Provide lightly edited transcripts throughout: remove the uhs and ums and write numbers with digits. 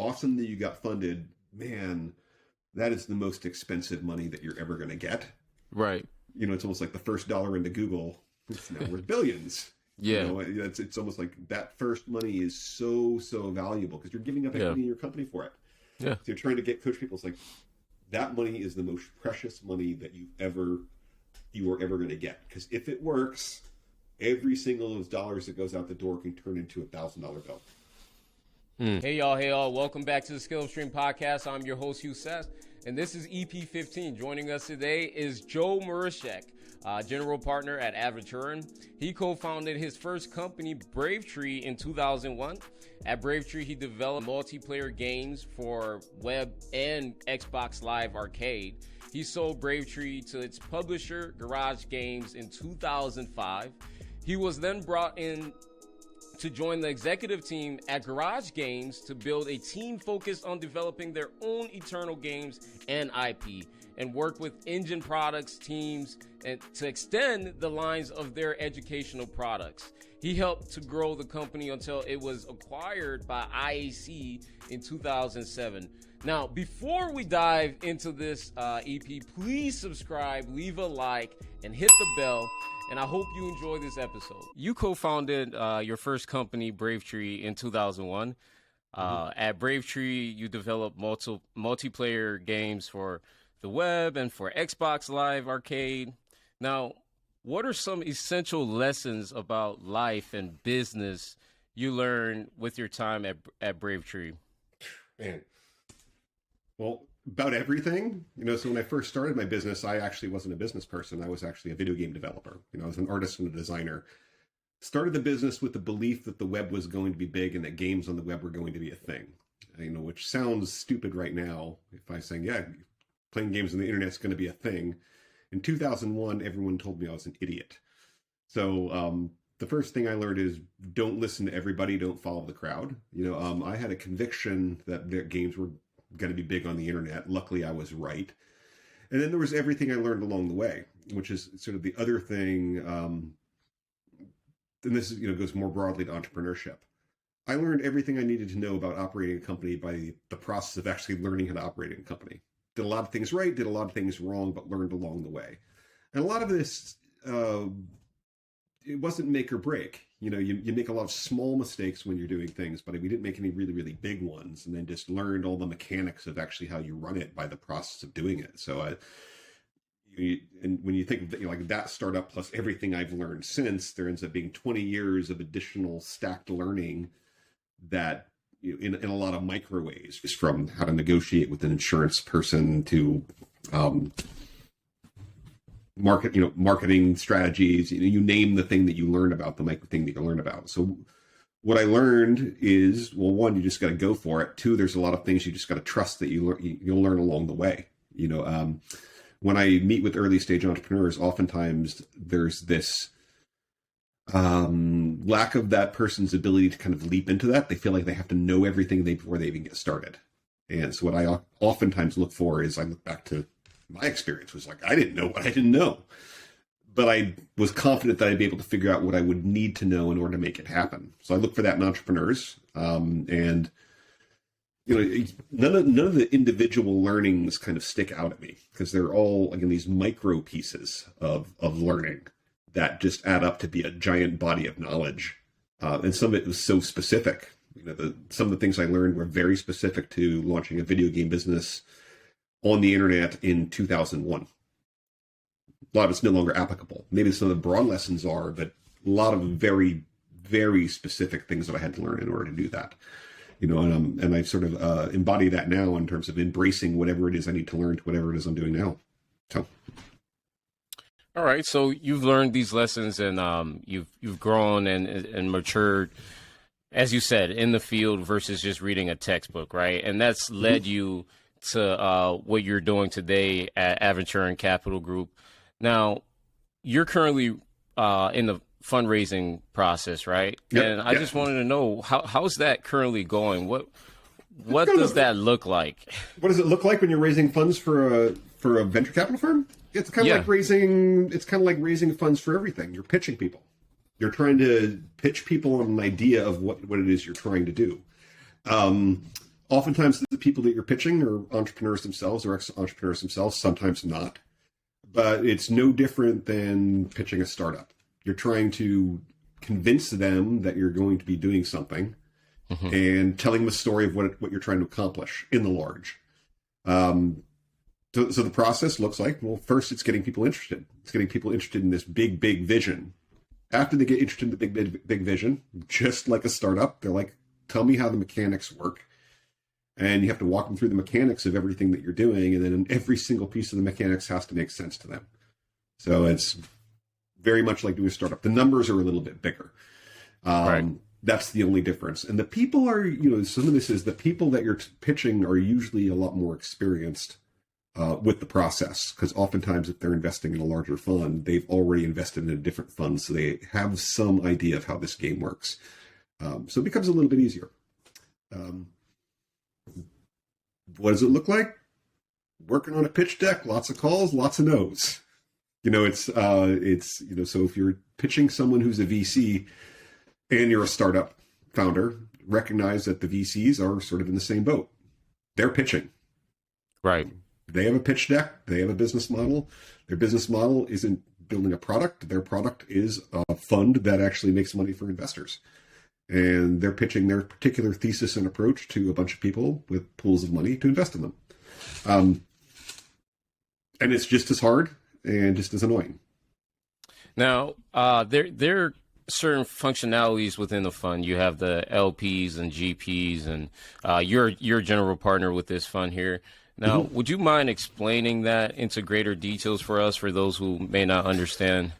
awesome that you got funded. Man, that is the most expensive money that you're ever going to get. Right. It's almost like the first dollar into Google. It's now worth billions. Yeah. It's almost like that first money is so valuable because you're giving up equity in your company for it. Yeah. So you're trying to coach people. It's like that money is the most precious money that you are ever going to get. Because if it works, every single of those dollars that goes out the door can turn into $1,000 bill. Hey y'all, welcome back to the ScaleupStream podcast. I'm your host, Hugh Seth, and this is EP15. Joining us today is Joe Maruschak, general partner at Aventurin. He co-founded his first company, Bravetree, in 2001. At Bravetree, he developed multiplayer games for web and Xbox Live Arcade. He sold Bravetree to its publisher, Garage Games, in 2005. He was then brought in to join the executive team at Garage Games to build a team focused on developing their own Eternal games and IP, and work with engine products teams and to extend the lines of their educational products. He helped to grow the company until it was acquired by IAC in 2007. Now, before we dive into this EP, please subscribe, leave a like, and hit the bell. And I hope you enjoy this episode. You co-founded your first company, Bravetree, in 2001. At Bravetree, you developed multiplayer games for the web and for Xbox Live Arcade. Now, what are some essential lessons about life and business you learned with your time at Bravetree? Man, well, about everything. So when I first started my business, I actually wasn't a business person. I was actually a video game developer. I was an artist and a designer. Started the business with the belief that the web was going to be big and that games on the web were going to be a thing. Which sounds stupid right now if I say, yeah, playing games on the internet's going to be a thing. In 2001, everyone told me I was an idiot. So the first thing I learned is don't listen to everybody, don't follow the crowd. I had a conviction that games were going to be big on the internet. Luckily, I was right. And then there was everything I learned along the way, which is sort of the other thing. And this goes more broadly to entrepreneurship. I learned everything I needed to know about operating a company by the process of actually learning how to operate a company. Did a lot of things right, did a lot of things wrong, but learned along the way. And a lot of this, it wasn't make or break. You make a lot of small mistakes when you're doing things, but we didn't make any really, really big ones, and then just learned all the mechanics of actually how you run it by the process of doing it. So, and when you think of like that startup plus everything I've learned since, there ends up being 20 years of additional stacked learning that in a lot of micro ways, just from how to negotiate with an insurance person to marketing strategies, you name the thing that you learn about, the micro thing that you learn about. So what I learned is, well, one, you just got to go for it. Two, there's a lot of things you just got to trust that you'll learn along the way. When I meet with early stage entrepreneurs, oftentimes there's this lack of that person's ability to kind of leap into that. They feel like they have to know everything before they even get started. And so what I oftentimes look for is I look back to my experience was like, I didn't know what I didn't know, but I was confident that I'd be able to figure out what I would need to know in order to make it happen. So I look for that in entrepreneurs. And none of the individual learnings kind of stick out at me because they're all, again, these micro pieces of learning that just add up to be a giant body of knowledge. And some of it was so specific. Some of the things I learned were very specific to launching a video game business on the internet in 2001. A lot of it's no longer applicable. Maybe some of the broad lessons are, but a lot of very, very specific things that I had to learn in order to do that. And I sort of embody that now in terms of embracing whatever it is I need to learn to whatever it is I'm doing now. So. All right. So you've learned these lessons and you've grown and matured, as you said, in the field versus just reading a textbook, right? And that's led you to what you're doing today at Aventurin Capital Group. Now, you're currently in the fundraising process, right? Yep, and I just wanted to know how's that currently going? What does that look like? What does it look like when you're raising funds for a venture capital firm? It's kind of like raising funds for everything. You're pitching people. You're trying to pitch people on an idea of what it is you're trying to do. Oftentimes, the people that you're pitching are entrepreneurs themselves or ex-entrepreneurs themselves, sometimes not. But it's no different than pitching a startup. You're trying to convince them that you're going to be doing something and telling them a story of what you're trying to accomplish in the large. So the process looks like, well, first it's getting people interested. It's getting people interested in this big, big vision. After they get interested in the big vision, just like a startup, they're like, tell me how the mechanics work. And you have to walk them through the mechanics of everything that you're doing. And then every single piece of the mechanics has to make sense to them. So it's very much like doing a startup. The numbers are a little bit bigger. Right. That's the only difference. And the people are, some of this is the people that you're pitching are usually a lot more experienced with the process, because oftentimes if they're investing in a larger fund, they've already invested in a different fund, so they have some idea of how this game works. So it becomes a little bit easier. What does it look like? Working on a pitch deck, lots of calls, lots of no's. So if you're pitching someone who's a VC and you're a startup founder, recognize that the VCs are sort of in the same boat. They're pitching. Right. They have a pitch deck. They have a business model. Their business model isn't building a product. Their product is a fund that actually makes money for investors. And they're pitching their particular thesis and approach to a bunch of people with pools of money to invest in them. And it's just as hard and just as annoying. Now, there are certain functionalities within the fund. You have the LPs and GPs, and you're a general partner with this fund here. Now, would you mind explaining that into greater details for us, for those who may not understand?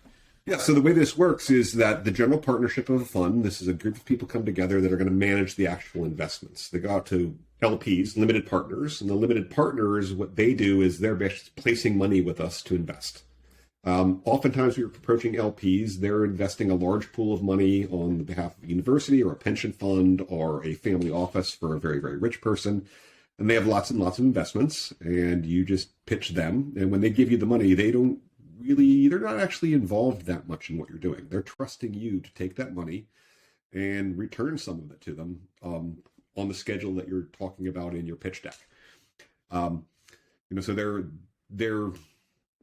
Yeah, so the way this works is that the general partnership of a fund, this is a group of people come together that are going to manage the actual investments. They go out to LPs, limited partners, and the limited partners, what they do is they're placing money with us to invest. Oftentimes we're approaching LPs, they're investing a large pool of money on behalf of a university or a pension fund or a family office for a very, very rich person. And they have lots and lots of investments, and you just pitch them. And when they give you the money, they're not actually involved that much in what you're doing. They're trusting you to take that money and return some of it to them on the schedule that you're talking about in your pitch deck. So they're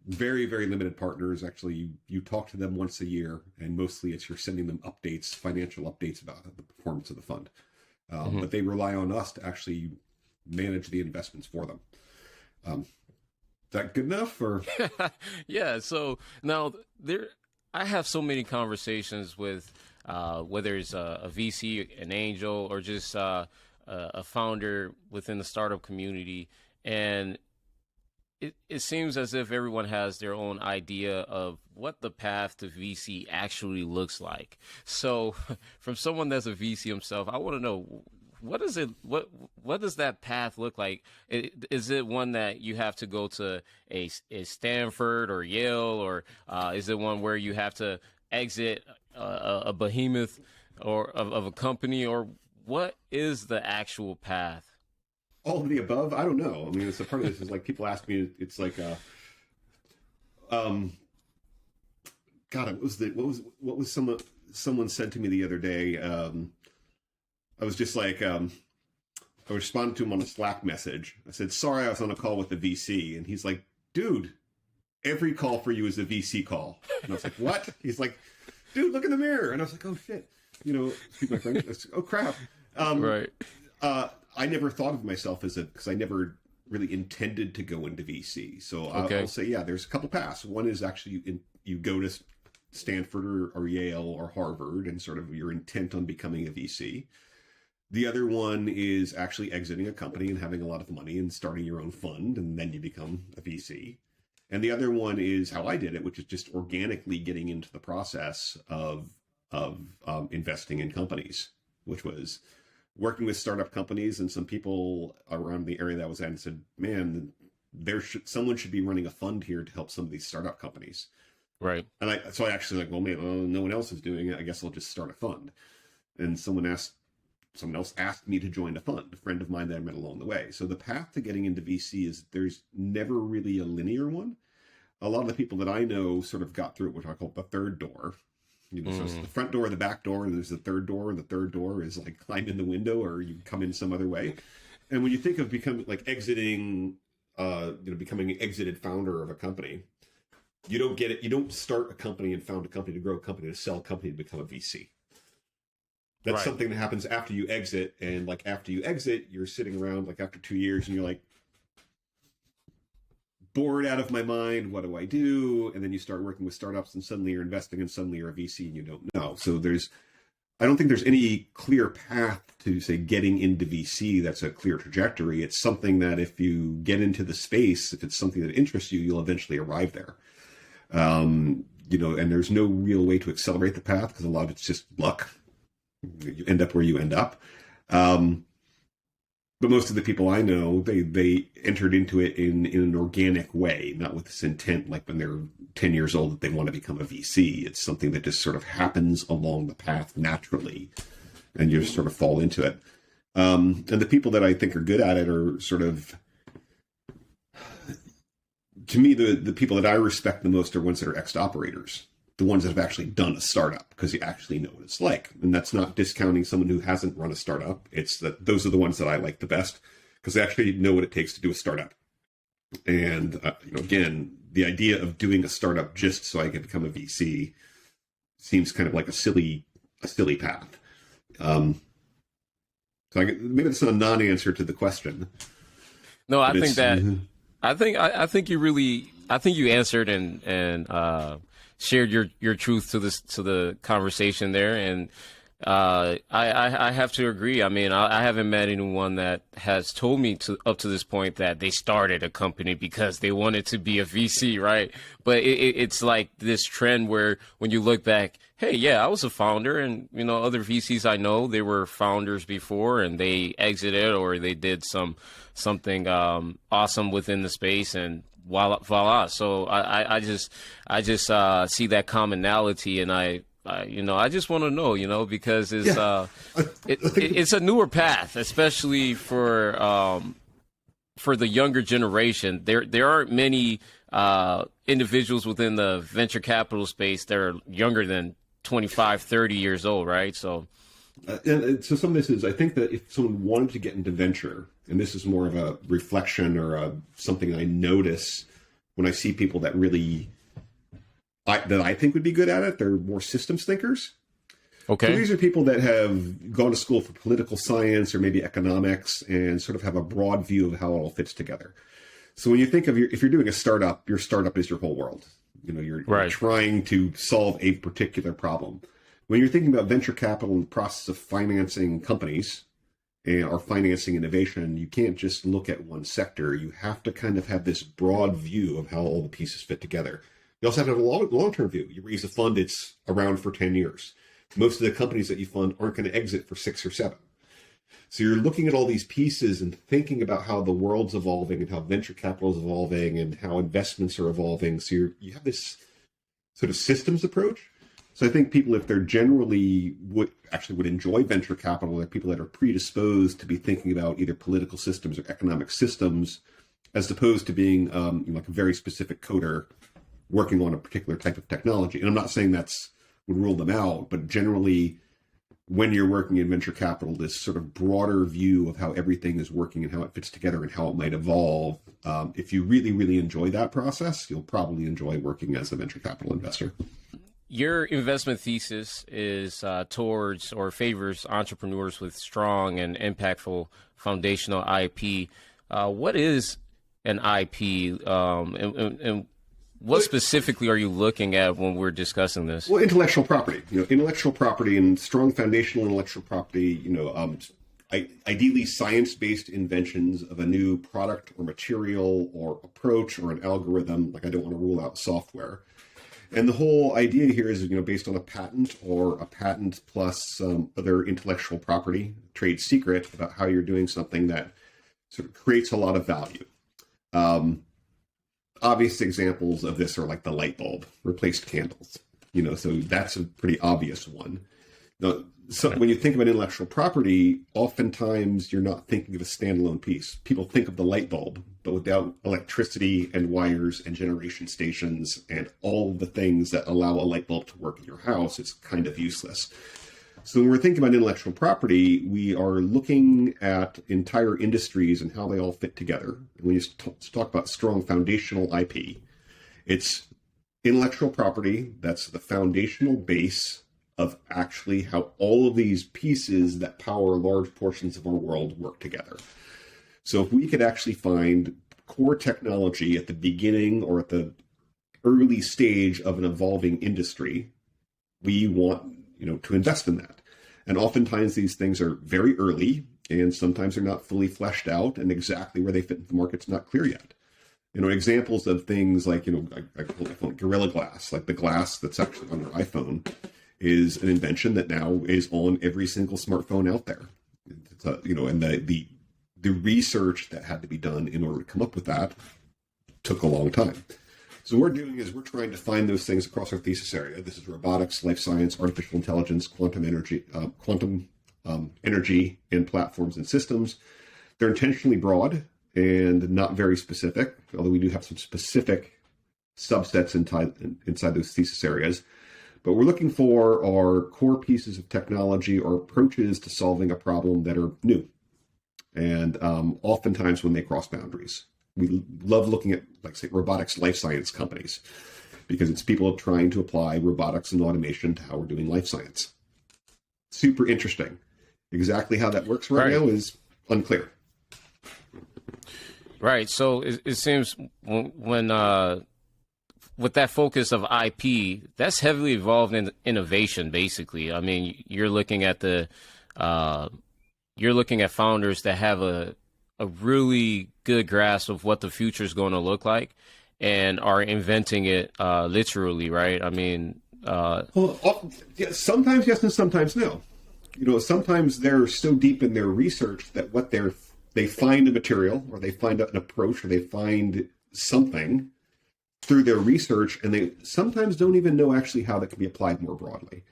very, very limited partners. Actually, you talk to them once a year, and mostly you're sending them updates, financial updates about the performance of the fund. But they rely on us to actually manage the investments for them. Is that good enough? Or Yeah. So now I have so many conversations with whether it's a VC, an angel, or just a founder within the startup community, and it seems as if everyone has their own idea of what the path to VC actually looks like. So from someone that's a VC himself, I want to know, what does that path look like? Is it one that you have to go to a Stanford or Yale, or is it one where you have to exit a behemoth or of a company, or what is the actual path? all of the above? I don't know. I mean, it's a part of this is like people ask me. It's like, God, what was someone said to me the other day? I was just like, I responded to him on a Slack message. I said, sorry, I was on a call with the VC. And he's like, dude, every call for you is a VC call. And I was like, what? He's like, dude, look in the mirror. And I was like, oh, shit. You know, excuse my French. Oh, crap. Right. I never thought of myself because I never really intended to go into VC. So I'll say, yeah, there's a couple paths. One is actually you go to Stanford or Yale or Harvard and sort of your intent on becoming a VC. The other one is actually exiting a company and having a lot of money and starting your own fund, and then you become a VC. And the other one is how I did it, which is just organically getting into the process of investing in companies, which was working with startup companies. And some people around the area that I was at and said, man, someone should be running a fund here to help some of these startup companies. Right. And so I actually like, well, man, no one else is doing it. I guess I'll just start a fund. And someone else asked me to join a fund, a friend of mine that I met along the way. So the path to getting into VC is there's never really a linear one. A lot of the people that I know sort of got through it, what I call the third door. You know, so it's the front door, the back door, and there's the third door, and the third door is like climb in the window or you come in some other way. And when you think of becoming like exiting, becoming an exited founder of a company, you don't get it. You don't start a company and found a company to grow a company to sell a company to become a VC. That's Right. something that happens after you exit. And like after you exit, you're sitting around like after 2 years and you're like, bored out of my mind. What do I do? And then you start working with startups and suddenly you're investing and suddenly you're a VC and you don't know. So I don't think there's any clear path to say getting into VC. That's a clear trajectory. It's something that if you get into the space, if it's something that interests you, you'll eventually arrive there. And there's no real way to accelerate the path because a lot of it's just luck. You end up where you end up. But most of the people I know, they entered into it in an organic way, not with this intent, like when they're 10 years old, that they want to become a VC. It's something that just sort of happens along the path naturally, and you just sort of fall into it. And the people that I think are good at it are sort of, to me, the people that I respect the most are ones that are ex-operators, the ones that have actually done a startup, because you actually know what it's like. And that's not discounting someone who hasn't run a startup. It's that those are the ones that I like the best because they actually know what it takes to do a startup. And, again, the idea of doing a startup just so I can become a VC seems kind of like a silly path. So maybe that's a non-answer to the question. No, I think you answered and shared your truth to the conversation there, and I have to agree. I mean, I haven't met anyone that has told me up to this point that they started a company because they wanted to be a VC, right? But it's like this trend where when you look back, hey, yeah, I was a founder, and other VCs I know, they were founders before and they exited or they did something awesome within the space, and voila. So I just see that commonality, and I just want to know, because it's it's a newer path, especially for the younger generation. There aren't many individuals within the venture capital space that are younger than 25, 30 years old, right? So. And so some of this is, I think that if someone wanted to get into venture, and this is more of a reflection or something I notice when I see people that really, that I think would be good at it, they're more systems thinkers. Okay. So these are people that have gone to school for political science or maybe economics and sort of have a broad view of how it all fits together. So when you think of if you're doing a startup, your startup is your whole world. You're trying to solve a particular problem. When you're thinking about venture capital and the process of financing companies or financing innovation, you can't just look at one sector. You have to kind of have this broad view of how all the pieces fit together. You also have to have a long-term view. You raise a fund, it's around for 10 years. Most of the companies that you fund aren't going to exit for 6 or 7. So you're looking at all these pieces and thinking about how the world's evolving and how venture capital is evolving and how investments are evolving. So you have this sort of systems approach. So I think people, if they're generally would enjoy venture capital, they're people that are predisposed to be thinking about either political systems or economic systems, as opposed to being like a very specific coder working on a particular type of technology. And I'm not saying would rule them out, but generally, when you're working in venture capital, this sort of broader view of how everything is working and how it fits together and how it might evolve. If you really, really enjoy that process, you'll probably enjoy working as a venture capital investor. Your investment thesis is towards or favors entrepreneurs with strong and impactful foundational IP. What is an IP, and what specifically are you looking at when we're discussing this? Well, intellectual property. Intellectual property and strong foundational intellectual property. Ideally science-based inventions of a new product or material or approach or an algorithm. Like I don't want to rule out software. And the whole idea here is, based on a patent or a patent plus some other intellectual property, trade secret about how you're doing something that sort of creates a lot of value. Obvious examples of this are like the light bulb replaced candles, so that's a pretty obvious one. Now, so when you think of an intellectual property, oftentimes you're not thinking of a standalone piece. People think of the light bulb, but without electricity and wires and generation stations and all the things that allow a light bulb to work in your house, it's kind of useless. So when we're thinking about intellectual property, we are looking at entire industries and how they all fit together. And when you talk about strong foundational IP, it's intellectual property that's the foundational base of actually how all of these pieces that power large portions of our world work together. So if we could actually find core technology at the beginning or at the early stage of an evolving industry, we want, to invest in that. And oftentimes these things are very early, and sometimes they're not fully fleshed out, and exactly where they fit into the market's not clear yet. Examples of things like, I call it Gorilla Glass, like the glass that's actually on your iPhone is an invention that now is on every single smartphone out there. And the research that had to be done in order to come up with that took a long time. So what we're doing is we're trying to find those things across our thesis area. This is robotics, life science, artificial intelligence, quantum energy, and platforms and systems. They're intentionally broad and not very specific, although we do have some specific subsets inside those thesis areas. But we're looking for our core pieces of technology or approaches to solving a problem that are new. And oftentimes when they cross boundaries. We love looking at, like, say, robotics life science companies, because it's people trying to apply robotics and automation to how we're doing life science. Super interesting. Exactly how that works right now is unclear. Right. So it seems when with that focus of IP, that's heavily involved in innovation, basically. I mean, you're looking at founders that have a really good grasp of what the future is going to look like and are inventing it literally, right? I mean, sometimes yes and sometimes no. Sometimes they're so deep in their research that they find a material or they find an approach or they find something through their research, and they sometimes don't even know actually how that can be applied more broadly.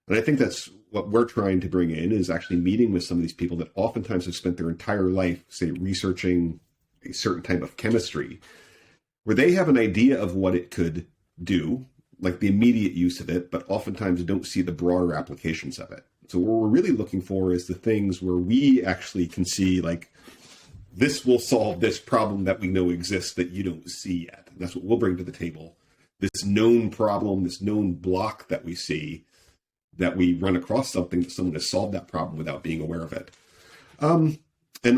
And I think that's what we're trying to bring in, is actually meeting with some of these people that oftentimes have spent their entire life, say, researching a certain type of chemistry, where they have an idea of what it could do, like the immediate use of it, but oftentimes don't see the broader applications of it. So what we're really looking for is the things where we actually can see, like, this will solve this problem that we know exists that you don't see yet. And that's what we'll bring to the table. This known problem, this known block that we see, that we run across something that someone has solved that problem without being aware of it. And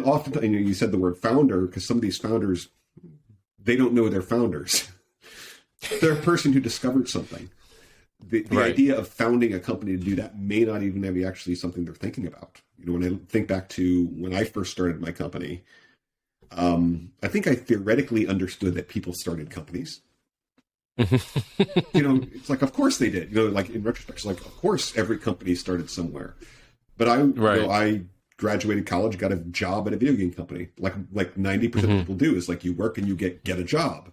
often, you said the word founder, because some of these founders, they don't know they're founders. They're a person who discovered something. The right. idea of founding a company to do that may not even be actually something they're thinking about. When I think back to when I first started my company, I think I theoretically understood that people started companies. It's like, of course they did. Like in retrospect, it's like, of course every company started somewhere. But I graduated college, got a job at a video game company. Like 90% of people do, is like you work and you get a job,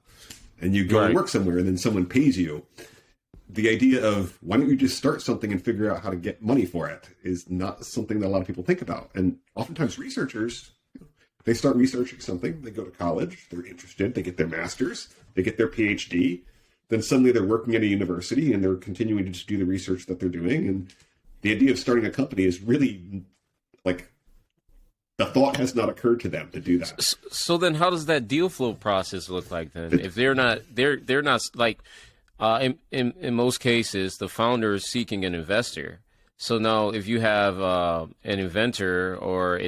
and you go and work somewhere, and then someone pays you. The idea of why don't you just start something and figure out how to get money for it is not something that a lot of people think about. And oftentimes researchers, they start researching something, they go to college, they're interested, they get their master's, they get their PhD, then suddenly they're working at a university and they're continuing to just do the research that they're doing. And the idea of starting a company is really, like, the thought has not occurred to them to do that. So then how does that deal flow process look like then? If they're not like, in most cases, the founder is seeking an investor. So now, if you have an inventor or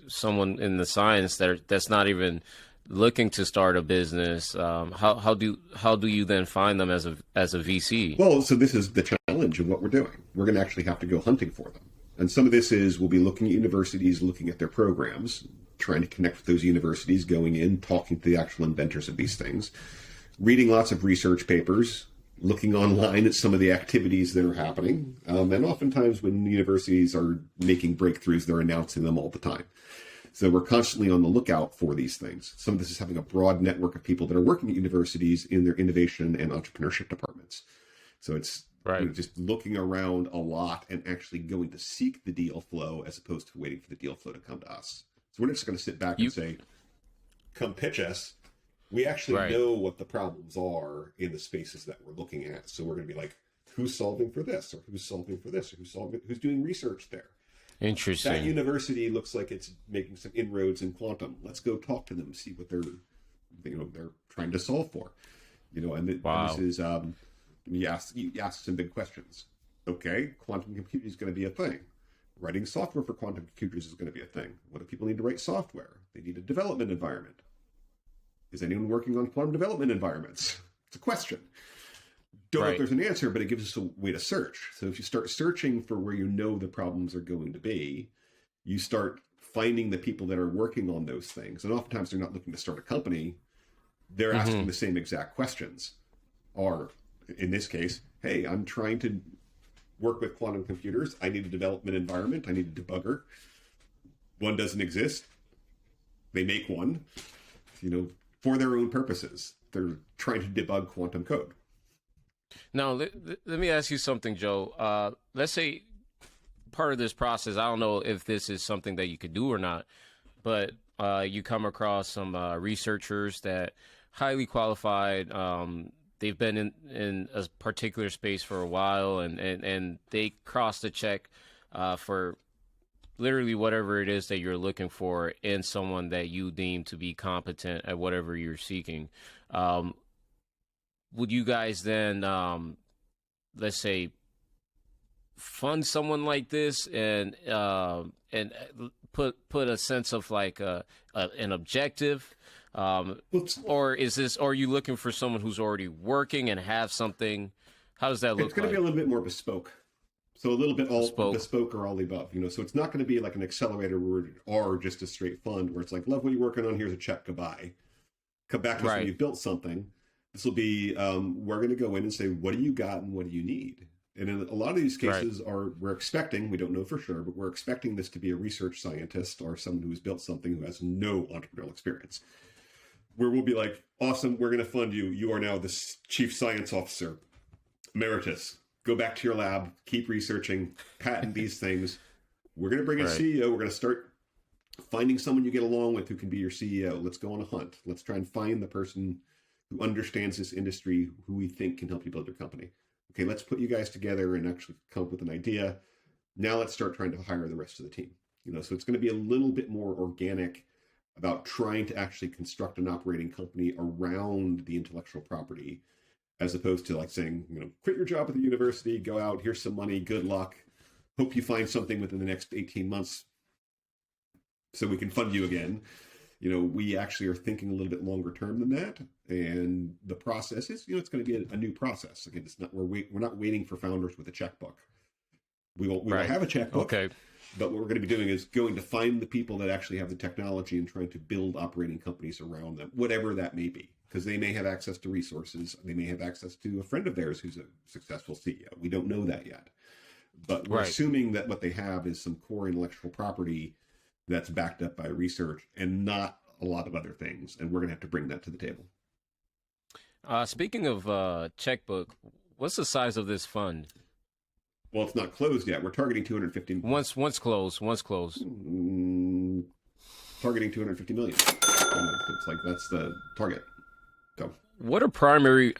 someone in the science that's not even looking to start a business, how do you then find them as a VC? Well, so this is the challenge of what we're doing. We're going to actually have to go hunting for them, and some of this is we'll be looking at universities, looking at their programs, trying to connect with those universities, going in, talking to the actual inventors of these things, reading lots of research papers, looking online at some of the activities that are happening. And oftentimes when universities are making breakthroughs, they're announcing them all the time. So we're constantly on the lookout for these things. Some of this is having a broad network of people that are working at universities in their innovation and entrepreneurship departments. So it's just looking around a lot and actually going to seek the deal flow as opposed to waiting for the deal flow to come to us. So we're not just going to sit back and say, come pitch us. We actually know what the problems are in the spaces that we're looking at. So we're going to be like, who's solving for this, or who's solving for this, or who's doing research there. Interesting. That university looks like it's making some inroads in quantum. Let's go talk to them, see what they're trying to solve for. And this is you ask some big questions. Okay, quantum computing is going to be a thing. Writing software for quantum computers is going to be a thing. What do people need to write software? They need a development environment. Is anyone working on quantum development environments? It's a question. Don't know if there's an answer, but it gives us a way to search. So if you start searching for where the problems are going to be, you start finding the people that are working on those things. And oftentimes they're not looking to start a company. They're asking the same exact questions. Or in this case, hey, I'm trying to work with quantum computers. I need a development environment. I need a debugger. One doesn't exist. They make one, for their own purposes. They're trying to debug quantum code. Now, let me ask you something, Joe. Let's say part of this process, I don't know if this is something that you could do or not, but you come across some researchers that highly qualified. They've been in a particular space for a while, and they cross the check for literally whatever it is that you're looking for in someone that you deem to be competent at whatever you're seeking. Would you guys then, let's say, fund someone like this and put a sense of like an objective, or are you looking for someone who's already working and have something? How does that look like? It's going to be a little bit more bespoke. So a little bit bespoke or all the above, So it's not going to be like an accelerator or just a straight fund where it's like, love what you're working on. Here's a check. Goodbye. Come back to us when you've built something. This will be, we're going to go in and say, what do you got and what do you need? And in a lot of these cases we're expecting, we don't know for sure, but we're expecting this to be a research scientist or someone who's built something who has no entrepreneurial experience. Where we'll be like, awesome, we're going to fund you. You are now the chief science officer, emeritus. Go back to your lab, keep researching, patent these things. We're going to bring in a CEO. We're going to start finding someone you get along with who can be your CEO. Let's go on a hunt. Let's try and find the person who understands this industry, who we think can help you build your company. Okay, let's put you guys together and actually come up with an idea. Now let's start trying to hire the rest of the team. So it's going to be a little bit more organic about trying to actually construct an operating company around the intellectual property, as opposed to like saying, quit your job at the university, go out, here's some money, good luck. Hope you find something within the next 18 months so we can fund you again. We actually are thinking a little bit longer term than that. And the process is, it's going to be a new process. Again, it's not, we're not waiting for founders with a checkbook. We will have a checkbook. Okay. But what we're going to be doing is going to find the people that actually have the technology and trying to build operating companies around them, whatever that may be, because they may have access to resources. They may have access to a friend of theirs who's a successful CEO. We don't know that yet. But we're assuming that what they have is some core intellectual property that's backed up by research and not a lot of other things. And we're going to have to bring that to the table. Speaking of checkbook, what's the size of this fund? Well, it's not closed yet. We're targeting 250 million. Once closed. Targeting 250 million. It's like that's the target. So what are primary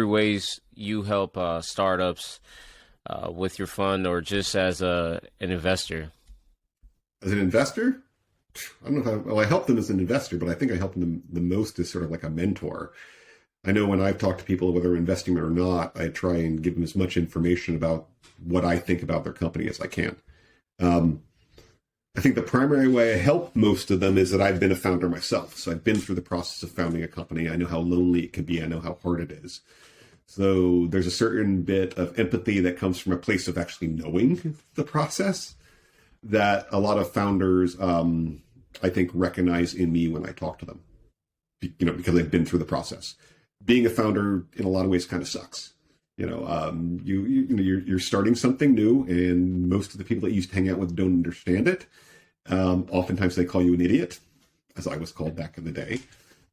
ways you help startups with your fund, or just as an investor? As an investor, I don't know I help them as an investor, but I think I help them the most as sort of like a mentor. I know when I've talked to people, whether investing or not, I try and give them as much information about what I think about their company as I can. I think the primary way I help most of them is that I've been a founder myself. So I've been through the process of founding a company. I know how lonely it can be. I know how hard it is. So there's a certain bit of empathy that comes from a place of actually knowing the process that a lot of founders, I think, recognize in me when I talk to them, because I've been through the process. Being a founder in a lot of ways kind of sucks. You're starting something new, and most of the people that you used to hang out with don't understand it. Oftentimes they call you an idiot, as I was called back in the day.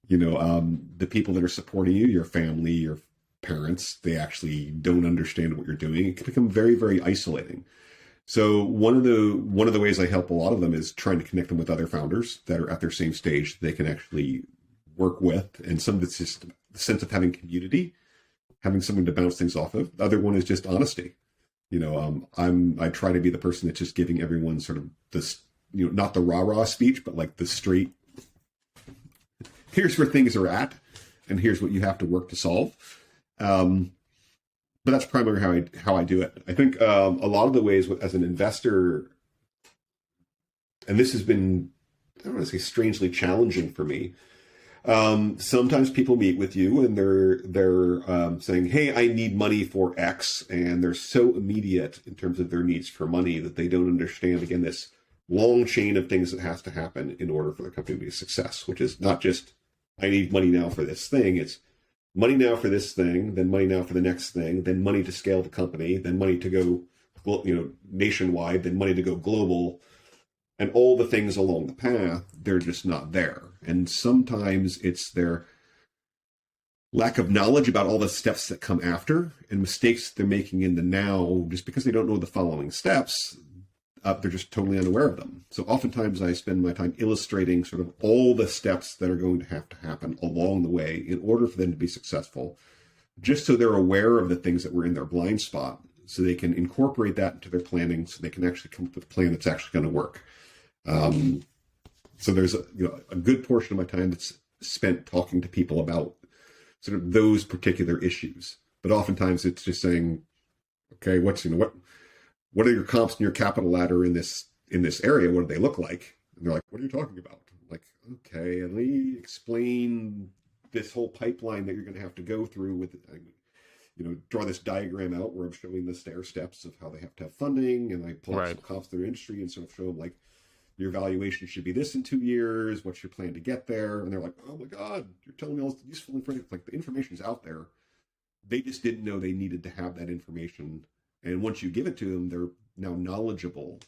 The people that are supporting you, your family, your parents, they actually don't understand what you're doing. It can become very, very isolating. So one of the ways I help a lot of them is trying to connect them with other founders that are at their same stage they can actually work with. And some of it's just the sense of having community having someone to bounce things off of. The other one is just honesty. I try to be the person that's just giving everyone sort of this, not the rah-rah speech, but like the straight, here's where things are at, and here's what you have to work to solve. But that's primarily how I do it. I think a lot of the ways as an investor, and this has been, I don't want to say strangely challenging for me. Sometimes people meet with you and they're saying, hey, I need money for X. And they're so immediate in terms of their needs for money that they don't understand, again, this long chain of things that has to happen in order for the company to be a success, which is not just, I need money now for this thing. It's money now for this thing, then money now for the next thing, then money to scale the company, then money to go, nationwide, then money to go global. And all the things along the path, they're just not there. And sometimes it's their lack of knowledge about all the steps that come after and mistakes they're making in the now, just because they don't know the following steps, they're just totally unaware of them. So oftentimes I spend my time illustrating sort of all the steps that are going to have to happen along the way in order for them to be successful, just so they're aware of the things that were in their blind spot, so they can incorporate that into their planning, so they can actually come up with a plan that's actually going to work. So there's a good portion of my time that's spent talking to people about sort of those particular issues. But oftentimes it's just saying, okay, what are your comps and your capital ladder in this area? What do they look like? And they're like, what are you talking about? I'm like, okay, let me explain this whole pipeline that you're going to have to go through with, draw this diagram out where I'm showing the stair steps of how they have to have funding, and I pull up some comps to their industry and sort of show them like, your valuation should be this in 2 years. What's your plan to get there? And they're like, oh my God, you're telling me all this useful information. Like, the information's out there. They just didn't know they needed to have that information. And once you give it to them, they're now knowledgeable.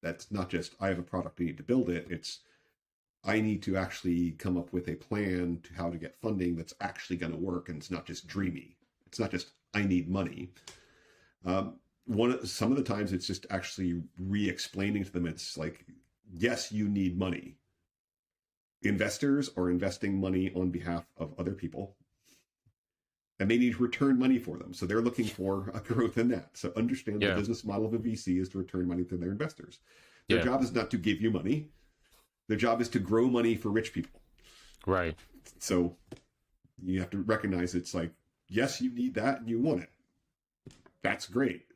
That's not just, I have a product, I need to build it. It's, I need to actually come up with a plan to how to get funding that's actually going to work. And it's not just dreamy. It's not just, I need money. Some of the times it's just actually re-explaining to them. It's like, yes, you need money. Investors are investing money on behalf of other people, and they need to return money for them. So they're looking for a growth in that. So understand the business model of a VC is to return money to their investors. Their job is not to give you money. Their job is to grow money for rich people. Right. So you have to recognize it's like, yes, you need that and you want it. That's great.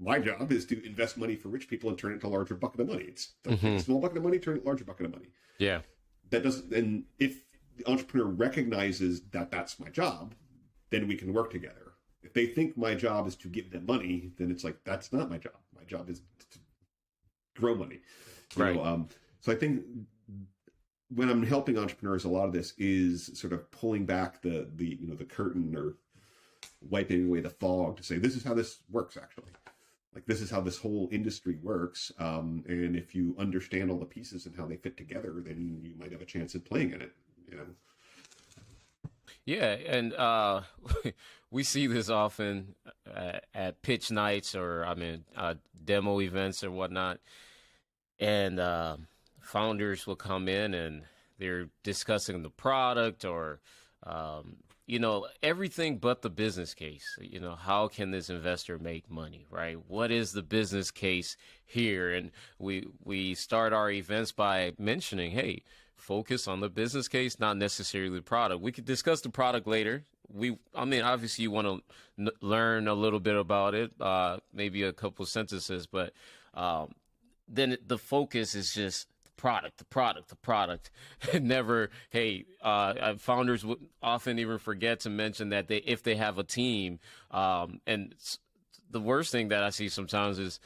My job is to invest money for rich people and turn it into a larger bucket of money. It's a small bucket of money, turn it into a larger bucket of money. Yeah. That doesn't, and if the entrepreneur recognizes that that's my job, then we can work together. If they think my job is to give them money, then it's like, that's not my job. My job is to grow money. So I think when I'm helping entrepreneurs, a lot of this is sort of pulling back the curtain, or wiping away the fog, to say, this is how this works, actually. Like, this is how this whole industry works. And if you understand all the pieces and how they fit together, then you might have a chance at playing in it, Yeah, and we see this often at pitch nights, or demo events or whatnot. And founders will come in and they're discussing the product, or everything but the business case. How can this investor make money, right? What is the business case here? And we start our events by mentioning, hey, focus on the business case, not necessarily the product. We could discuss the product later. Obviously you want to learn a little bit about it, maybe a couple sentences, but then the focus is just the product. And never, hey, founders would often even forget to mention that if they have a team, and the worst thing that I see sometimes is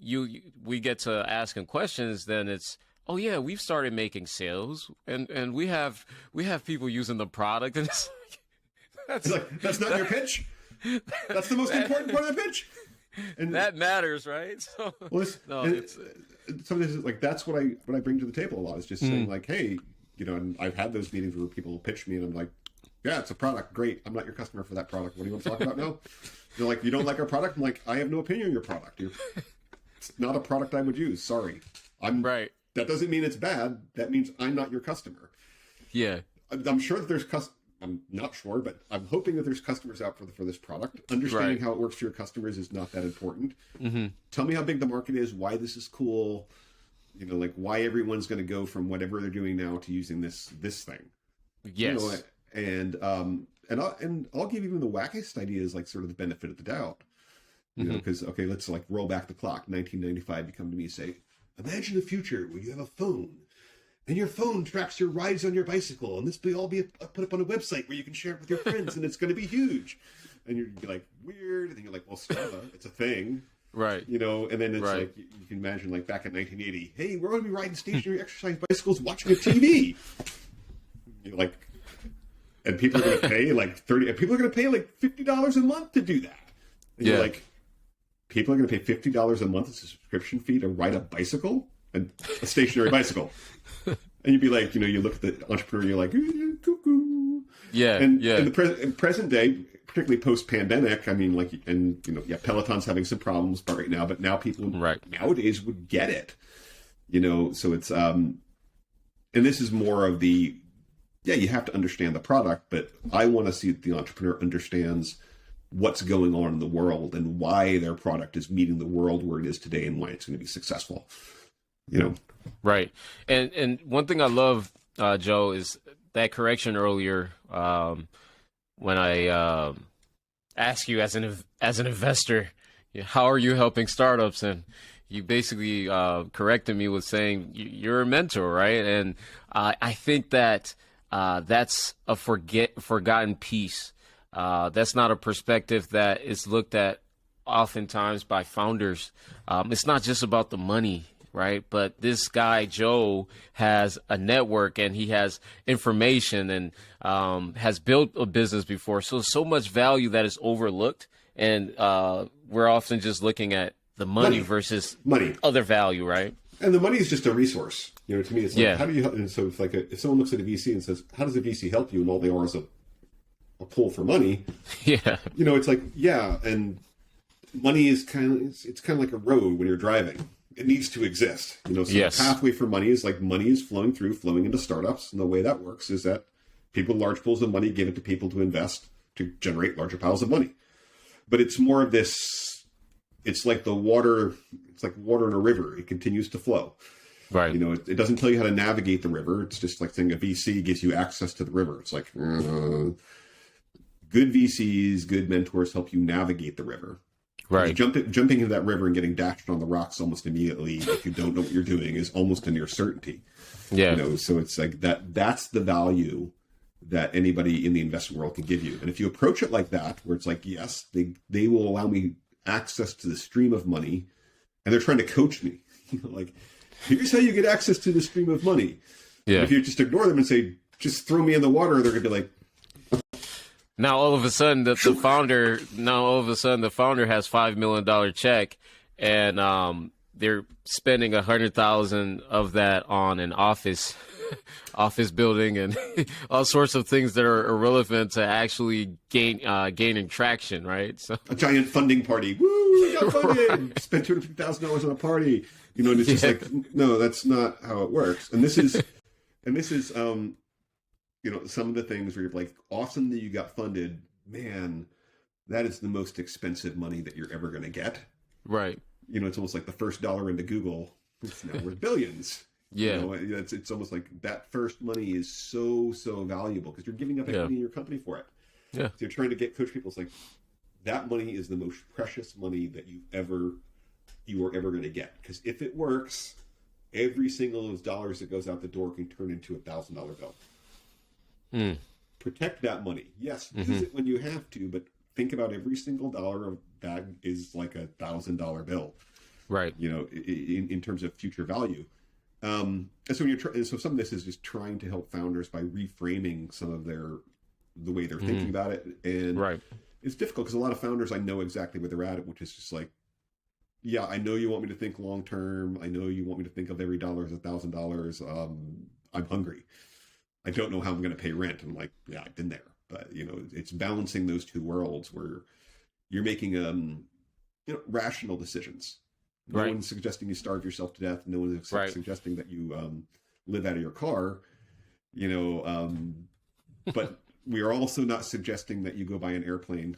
we get to asking questions, then it's, oh yeah, we've started making sales, and we have people using the product, and it's like, that's not your pitch. That's the most important part of the pitch. And that matters, right? So, some of this is like, that's what I bring to the table a lot, is just saying like, hey, and I've had those meetings where people pitch me and I'm like, yeah, it's a product, great. I'm not your customer for that product. What do you want to talk about now? They're like, you don't like our product? I'm like, I have no opinion on your product. It's not a product I would use. Sorry. Right. That doesn't mean it's bad. That means I'm not your customer. Yeah. I'm sure that there's I'm not sure, but I'm hoping that there's customers out for this product. Understanding Right. how it works for your customers is not that important. Mm-hmm. Tell me how big the market is, why this is cool, like why everyone's going to go from whatever they're doing now to using this thing. Yes. And I'll give even the wackiest ideas like sort of the benefit of the doubt. Because okay, let's like roll back the clock. 1995, you come to me and say, imagine a future where you have a phone, and your phone tracks your rides on your bicycle, and this will all be put up on a website where you can share it with your friends, and it's going to be huge. And you're like, weird, and then you're like, well, Strava, it's a thing, Right. And then it's Right. like you can imagine like back in 1980, hey, we're going to be riding stationary exercise bicycles, watching a TV. Like, and people are going to pay like people are going to pay like $50 a month to do that. And you're like, people are going to pay $50 a month as a subscription fee to ride a bicycle, and a stationary bicycle. And you'd be like, you look at the entrepreneur, you're like, cuckoo. Yeah. And yeah. in the present day, particularly post-pandemic, I mean, like, and Peloton's having some problems right now, but now people nowadays would get it. So it's and this is more of the you have to understand the product, but I want to see that the entrepreneur understands what's going on in the world and why their product is meeting the world where it is today and why it's going to be successful. Right. And one thing I love, Joe, is that correction earlier when I asked you as an investor, how are you helping startups? And you basically corrected me with saying you're a mentor, right? And I think that that's a forgotten piece. That's not a perspective that is looked at oftentimes by founders. It's not just about the money, right? But this guy, Joe, has a network and he has information and has built a business before. So much value that is overlooked. And we're often just looking at the money versus other value, right? And the money is just a resource. To me, it's like, how do you help? And so it's like if someone looks at a VC and says, how does a VC help you? And all they are is a pull for money. Yeah. It's like, and money is it's kind of like a road when you're driving. It needs to exist. So the pathway for money is like money is flowing into startups. And the way that works is that people with large pools of money give it to people to invest to generate larger piles of money. But it's more of this, it's like water in a river. It continues to flow. Right. It doesn't tell you how to navigate the river. It's just like saying a VC gives you access to the river. It's like, good VCs, good mentors help you navigate the river. Right. Jumping into that river and getting dashed on the rocks almost immediately, if you don't know what you're doing, is almost a near certainty. Yeah. So it's like that's the value that anybody in the investment world can give you. And if you approach it like that, where it's like, yes, they will allow me access to the stream of money, and they're trying to coach me. Like, here's how you get access to the stream of money. Yeah. And if you just ignore them and say, just throw me in the water, they're going to be like, Now all of a sudden the founder has $5 million check, and they're spending 100,000 of that on an office building and all sorts of things that are irrelevant to actually gaining traction, right? So a giant funding party. Woo, we got funded. Spent $250,000 on a party. And it's just like, no, that's not how it works. And this is some of the things where you're like, awesome that you got funded, man, that is the most expensive money that you're ever going to get. Right. It's almost like the first dollar into Google, it's now worth billions. Yeah. It's almost like that first money is so valuable because you're giving up equity in your company for it. Yeah. So you're trying to coach people. It's like, that money is the most precious money that you are ever going to get. Because if it works, every single of those dollars that goes out the door can turn into $1,000 bill. Protect that money. Yes, use it when you have to, but think about every single dollar of that is like $1,000 bill. Right. In terms of future value. And so so some of this is just trying to help founders by reframing some of the way they're thinking about it. And it's difficult because a lot of founders, I know exactly where they're at, which is just like, yeah, I know you want me to think long term. I know you want me to think of every dollar as $1,000. I'm hungry. I don't know how I'm going to pay rent. I'm like, yeah, I've been there. But it's balancing those two worlds where you're making rational decisions. No one's suggesting you starve yourself to death. No one's suggesting that you live out of your car. But we are also not suggesting that you go buy an airplane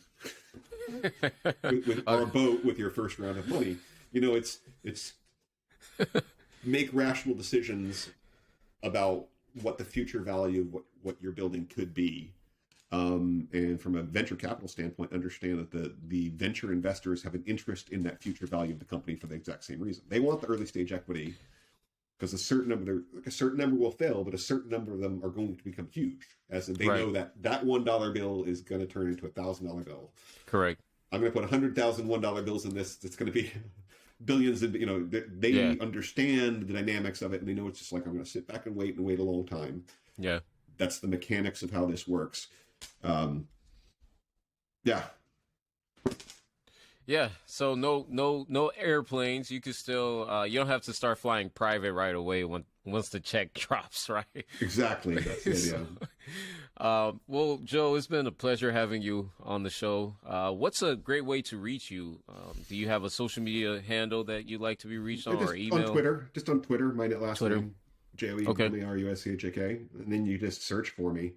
or a boat with your first round of money. It's make rational decisions about what the future value of what you're building could be. And from a venture capital standpoint, understand that the venture investors have an interest in that future value of the company for the exact same reason. They want the early stage equity because a certain number will fail, but a certain number of them are going to become huge, as in they know that $1 bill is going to turn into $1,000 bill. Correct. I'm going to put 100,000 $1 bills in this. It's going to be billions. And they understand the dynamics of it, and they know it's just like, I'm going to sit back and wait a long time. Yeah, that's the mechanics of how this works. Yeah, so no airplanes. You could still you don't have to start flying private right away once the check drops, right? Exactly. That's the idea. Well, Joe, it's been a pleasure having you on the show. What's a great way to reach you? Do you have a social media handle that you'd like to be reached on, or email? On Twitter. Just on Twitter. My last Twitter. name, JoeMaruschak, and then you just search for me.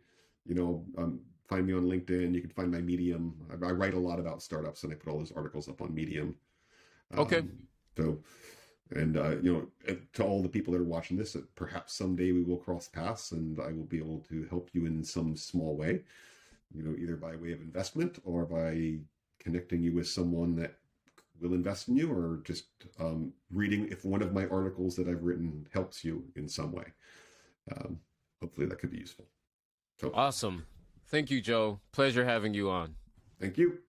Find me on LinkedIn. You can find my Medium. I write a lot about startups, and I put all those articles up on Medium. Okay. To all the people that are watching this, perhaps someday we will cross paths, and I will be able to help you in some small way. Either by way of investment or by connecting you with someone that will invest in you, or just reading if one of my articles that I've written helps you in some way. Hopefully that could be useful. So awesome. Thank you, Joe. Pleasure having you on. Thank you.